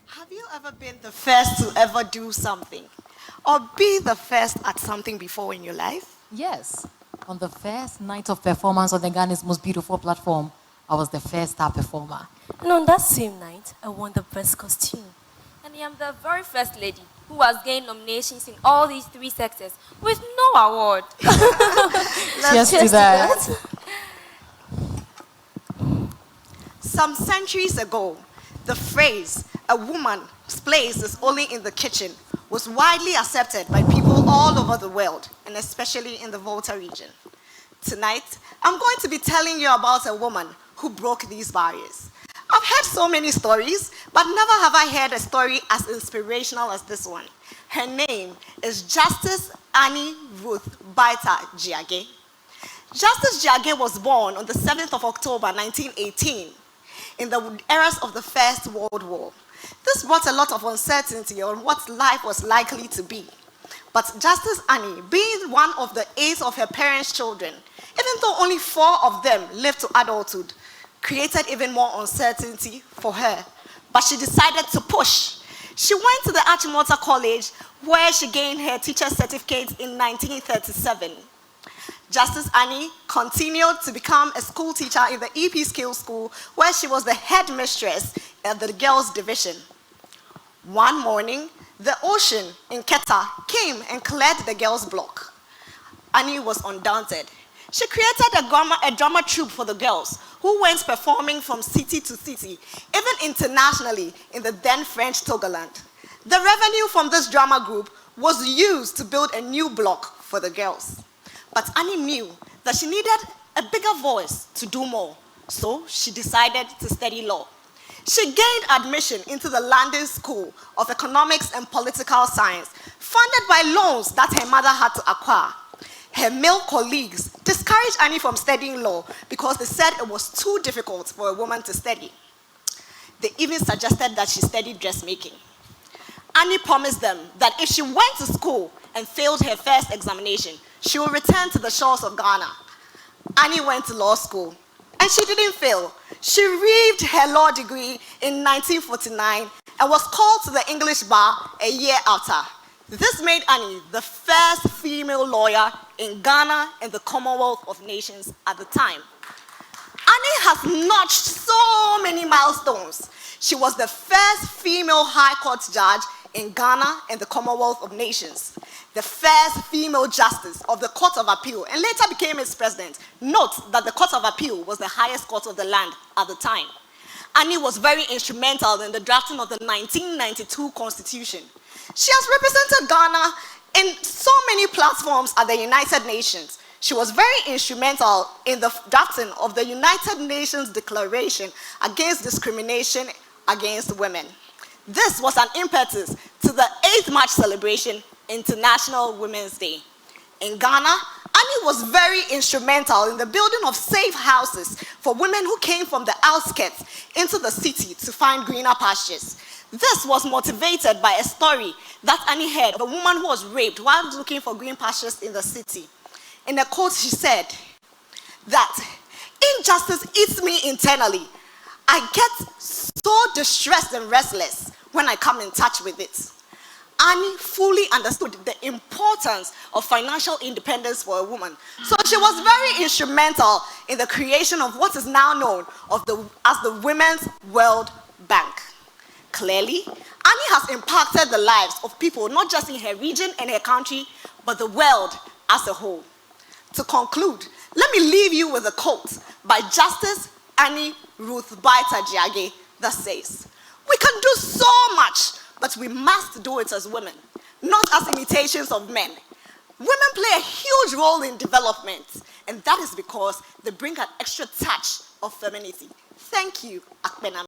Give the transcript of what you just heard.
Have you ever been the first to ever do something? Or be the first at something before in your life? Yes. On the first night of performance on the Ghana's most beautiful platform, I was the first star performer. And on that same night, I won the best costume. And I am the very first lady who has gained nominations in all these 3 sectors with no award. Cheers to that. Some centuries ago, the phrase, "a woman's place is only in the kitchen," was widely accepted by people all over the world, and especially in the Volta region. Tonight, I'm going to be telling you about a woman who broke these barriers. I've heard so many stories, but never have I heard a story as inspirational as this one. Her name is Justice Annie Ruth Jiagge. Justice Jiagge was born on the 7th of October 1918 in the eras of the First World War. This brought a lot of uncertainty on what life was likely to be. But Justice Annie, being one of the 8 of her parents' children, even though only 4 of them lived to adulthood, created even more uncertainty for her. But she decided to push. She went to the Achimota College, where she gained her teacher's certificate in 1937. Justice Annie continued to become a school teacher in the EP Skills School, where she was the headmistress at the girls' division. One morning, the ocean in Keta came and cleared the girls' block. Annie was undaunted. She created a drama troupe for the girls, who went performing from city to city, even internationally in the then French Togoland. The revenue from this drama group was used to build a new block for the girls. But Annie knew that she needed a bigger voice to do more, so she decided to study law. She gained admission into the London School of Economics and Political Science, funded by loans that her mother had to acquire. Her male colleagues discouraged Annie from studying law because they said it was too difficult for a woman to study. They even suggested that she study dressmaking. Annie promised them that if she went to school and failed her first examination, she would return to the shores of Ghana. Annie went to law school, and she didn't fail. She received her law degree in 1949 and was called to the English bar a year after. This made Annie the first female lawyer in Ghana and the Commonwealth of Nations at the time. Annie has notched so many milestones. She was the first female High Court judge in Ghana and the Commonwealth of Nations, the first female justice of the Court of Appeal, and later became its president. Note that the Court of Appeal was the highest court of the land at the time. Annie was very instrumental in the drafting of the 1992 Constitution. She has represented Ghana in so many platforms at the United Nations. She was very instrumental in the drafting of the United Nations Declaration against discrimination against women. This was an impetus to the 8th March celebration, International Women's Day. In Ghana, Annie was very instrumental in the building of safe houses for women who came from the outskirts into the city to find greener pastures. This was motivated by a story that Annie heard of a woman who was raped while looking for green pastures in the city. In a quote, she said that injustice eats me internally. I get so distressed and restless when I come in touch with it. Annie fully understood the importance of financial independence for a woman. So she was very instrumental in the creation of what is now known as the Women's World Bank. Clearly, Annie has impacted the lives of people not just in her region and her country, but the world as a whole. To conclude, let me leave you with a quote by Justice Annie Ruth Jiagge that says, "We can do so much, but we must do it as women, not as imitations of men. Women play a huge role in development, and that is because they bring an extra touch of femininity." Thank you, Akpena.